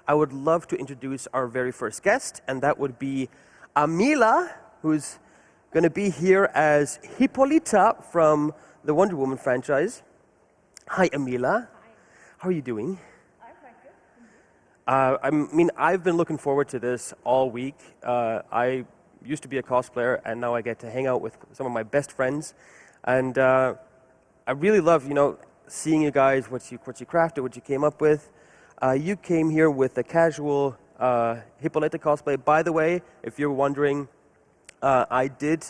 I would love to introduce our very first guest, and that would be Amila, who's going to be here as Hippolyta from the Wonder Woman franchise. Hi, Amila. Hi. How are you doing? I'm quite good. I've been looking forward to this all week. I used to be a cosplayer, and now I get to hang out with some of my best friends. And I really love, seeing you guys, what you crafted, what you came up with. You came here with a casual Hippolyta cosplay. By the way, if you're wondering, I did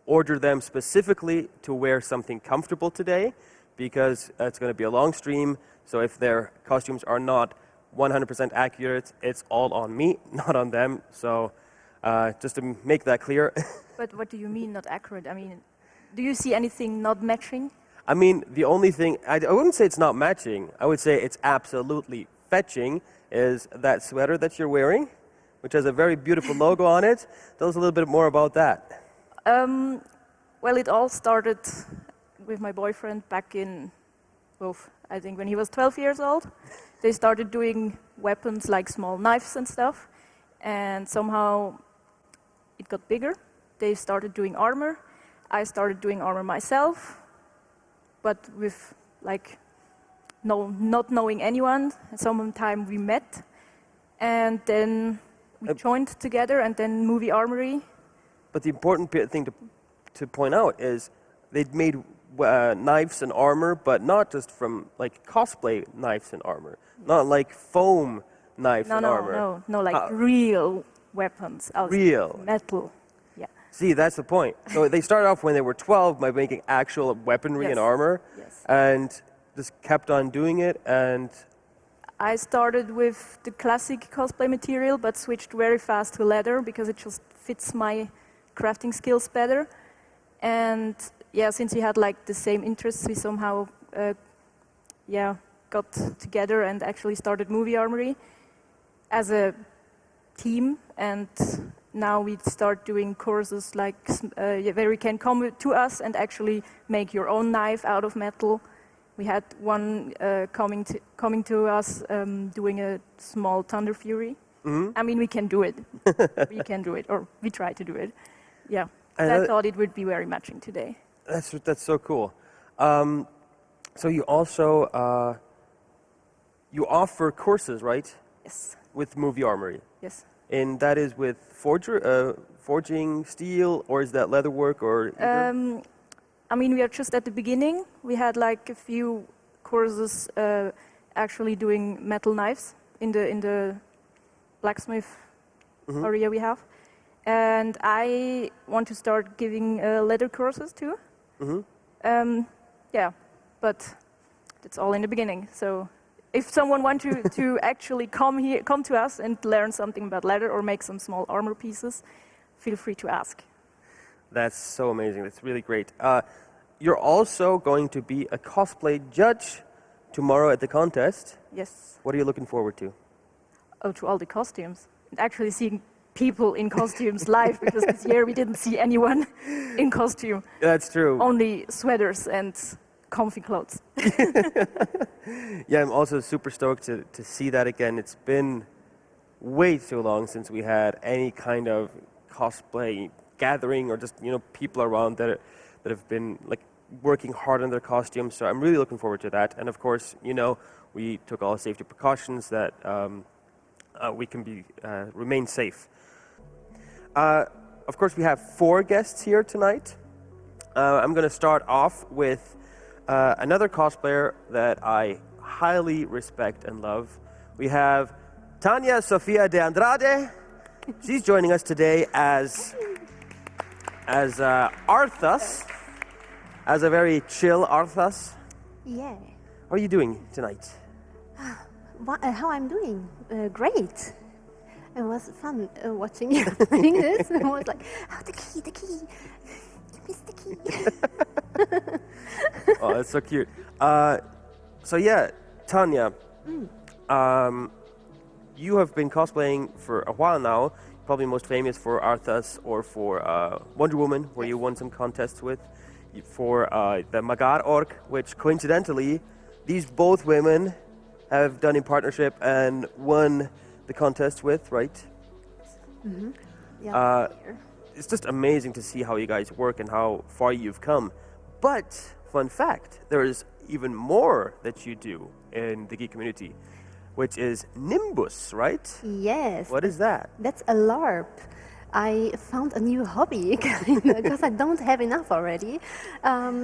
order them specifically to wear something comfortable today because it's going to be a long stream. So if their costumes are not 100% accurate, it's all on me, not on them. So just to make that clear. But what do you mean not accurate? Do you see anything not matching? The only thing, I wouldn't say it's not matching. I would say it's absolutely fetching is that sweater that you're wearing, which has a very beautiful logo on it. Tell us a little bit more about that. Well, it all started with my boyfriend back in, I think when he was 12 years old. They started doing weapons like small knives and stuff. And somehow it got bigger. They started doing armor. I started doing armor myself, but with not knowing anyone. Sometime we met, and then we joined together, and then Movie Armory. But the important thing to point out is they'd made knives and armor, but not just from cosplay knives and armor, not like foam knives and armor. No, real weapons out of metal. Yeah. See, that's the point. So they started off when they were 12 by making actual weaponry and armor, and just kept on doing it. And I started with the classic cosplay material, but switched very fast to leather because it just fits my crafting skills better. And since we had the same interests, we somehow got together and actually started Movie Armory as a team. And now we start doing courses where you can come to us and actually make your own knife out of metal. We had one coming to us doing a small Thunder Fury. Mm-hmm. We can do it. We can do it, or we try to do it. Yeah, I thought it would be very matching today. That's so cool. So you also you offer courses, right? Yes. With Movie Armory. Yes. And that is with forging steel, or is that leatherwork, or either? We are just at the beginning. We had a few courses actually doing metal knives in the blacksmith area we have. And I want to start giving leather courses too. Mm-hmm. But it's all in the beginning. So if someone wants to actually come to us and learn something about leather or make some small armor pieces, feel free to ask. That's so amazing. That's really great. You're also going to be a cosplay judge tomorrow at the contest. Yes. What are you looking forward to? Oh, to all the costumes. And actually seeing people in costumes live, because this year we didn't see anyone in costume. That's true. Only sweaters and comfy clothes. Yeah, I'm also super stoked to see that again. It's been way too long since we had any kind of cosplay gathering or just people around that have been working hard on their costumes. So I'm really looking forward to that. And of course, we took all safety precautions that we can remain safe. Of course, we have 4 guests here tonight. I'm going to start off with another cosplayer that I highly respect and love. We have Tanya Sofia de Andrade. She's joining us today as Arthas, as a very chill Arthas. Yeah. How are you doing tonight? How I'm doing? Great. It was fun watching you playing this. I was like, the key. You missed the key. Oh, that's so cute. Tanya, you have been cosplaying for a while now. Probably most famous for Arthas or for Wonder Woman, where you won some contests with. For the Magar Orc, which coincidentally, these both women have done in partnership and won the contest with, right? Yeah. Uh, It's just amazing to see how you guys work and how far you've come. But, fun fact, there is even more that you do in the geek community, which is Nimbus, right? Yes. What is that? That's a LARP. I found a new hobby because I don't have enough already.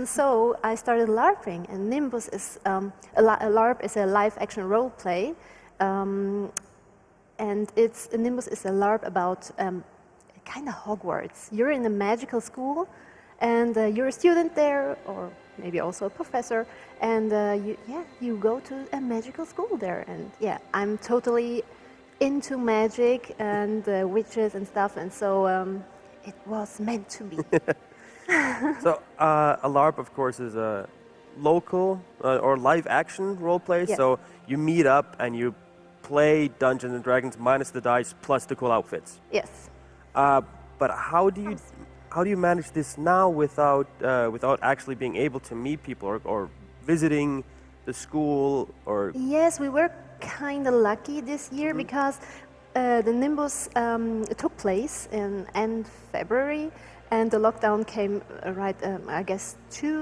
So I started LARPing, and Nimbus is a LARP is a live action role play, and Nimbus is a LARP about kind of Hogwarts. You're in a magical school, and you're a student there, or maybe also a professor, and you go to a magical school there, and I'm totally into magic and witches and stuff, and so it was meant to be. So, a LARP, of course, is a local or live action role play. Yes. So, you meet up and you play Dungeons and Dragons minus the dice plus the cool outfits. Yes. But how do you manage this now without actually being able to meet people or visiting the school or? Yes, we were kind of lucky this year because the Nimbus took place in end February, and the lockdown came I guess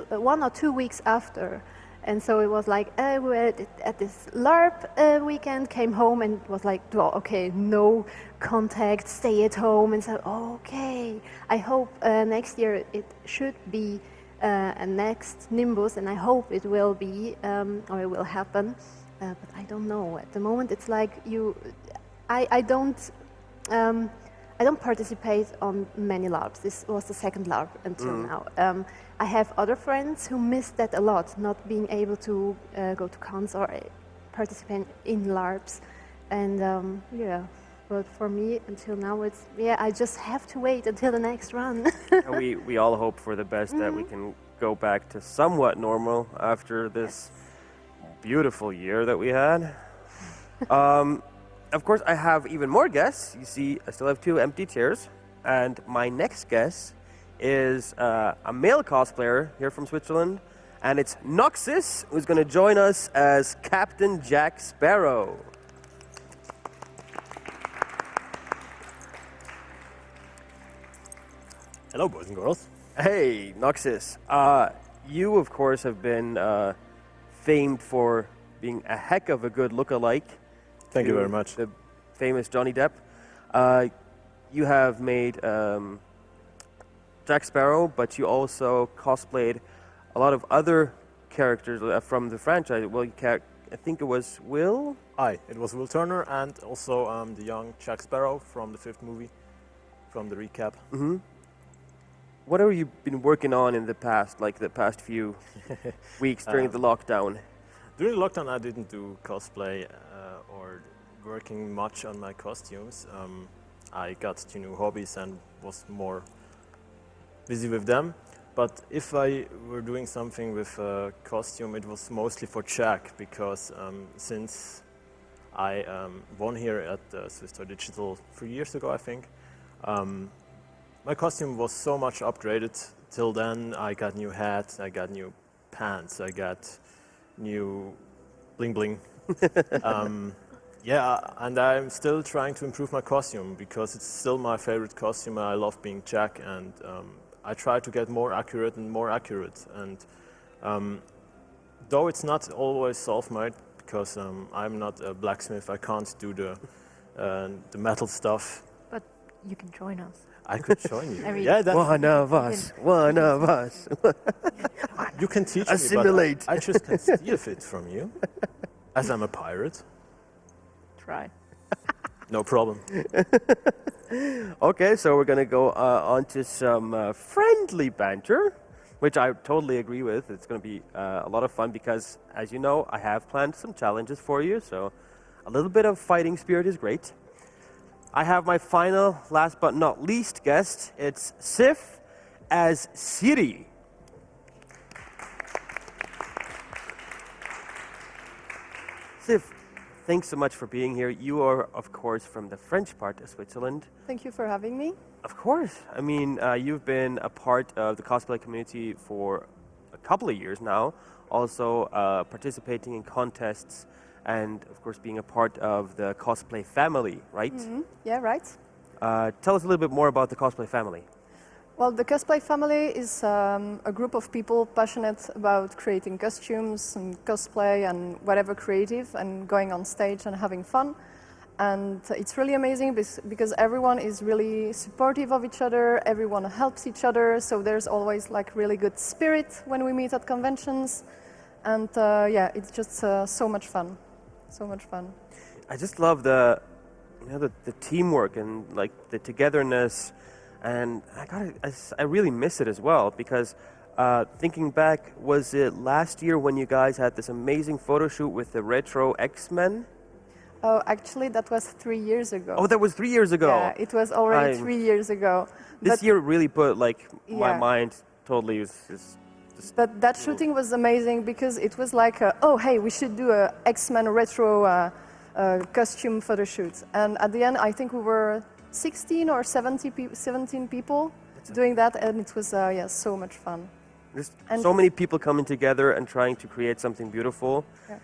1 or 2 weeks after. And so it was like, we were at this LARP weekend, came home and was like, well, okay, no contact, stay at home. And so, okay, I hope next year it should be a next Nimbus, and I hope it will be, or it will happen. But I don't know. At the moment, it's like I don't participate on many LARPs. This was the second LARP until now. I have other friends who miss that a lot, not being able to go to cons or participate in LARPs. And but for me, until now, it's, I just have to wait until the next run. we all hope for the best that we can go back to somewhat normal after this beautiful year that we had. Of course, I have even more guests. You see, I still have 2 empty chairs. And my next guest is a male cosplayer here from Switzerland. And it's Noxus, who's going to join us as Captain Jack Sparrow. Hello, boys and girls. Hey, Noxus. You, of course, have been famed for being a heck of a good look-alike. Thank you very much. The famous Johnny Depp. You have made Jack Sparrow, but you also cosplayed a lot of other characters from the franchise. Well, I think it was Will? It was Will Turner and also the young Jack Sparrow from the 5th movie, from the recap. Mm-hmm. What have you been working on in the past few weeks during the lockdown? During the lockdown, I didn't do cosplay or working much on my costumes. I got 2 new hobbies and was more busy with them. But if I were doing something with a costume, it was mostly for Jack, because since I won here at Swiss Toy Digital 3 years ago, I think, my costume was so much upgraded. Till then, I got new hats, I got new pants, I got new bling bling. And I'm still trying to improve my costume because it's still my favorite costume. I love being Jack, and I try to get more accurate and more accurate. And though it's not always self-made, because I'm not a blacksmith, I can't do the metal stuff. But you can join us. I could join you. I mean, Yeah, that's, One of us. you can teach Assimilate. me, but I just can steal it from you, as I'm a pirate. Try. No problem. Okay, so we're going to go on to some friendly banter, which I totally agree with. It's going to be a lot of fun because, as you know, I have planned some challenges for you, so a little bit of fighting spirit is great. I have my final, last but not least guest. It's Sif as Siri. Sif, thanks so much for being here. You are, of course, from the French part of Switzerland. Thank you for having me. Of course. I mean, you've been a part of the cosplay community for a couple of years now, also participating in contests and of course being a part of the Cosplay family, right? Yeah, right. Tell us a little bit more about the Cosplay family. Well, the Cosplay family is a group of people passionate about creating costumes and cosplay and whatever creative and going on stage and having fun. And it's really amazing because everyone is really supportive of each other, everyone helps each other, so there's always like really good spirit when we meet at conventions. And yeah, it's just so much fun, so much fun. I just love the teamwork and like the togetherness. And I really miss it as well because thinking back, was it last year when you guys had this amazing photo shoot with the retro X-Men? Oh, actually, that was 3 years ago. Oh, that was 3 years ago. Yeah, it was already 3 years ago. This year really put like my Yeah. mind totally is But that shooting was amazing because it was like, oh, hey, we should do a X-Men retro costume photo shoot. And at the end, I think we were 16 or 17 people doing that, and it was yeah, so much fun. There's And- so many people coming together and trying to create something beautiful. Yeah.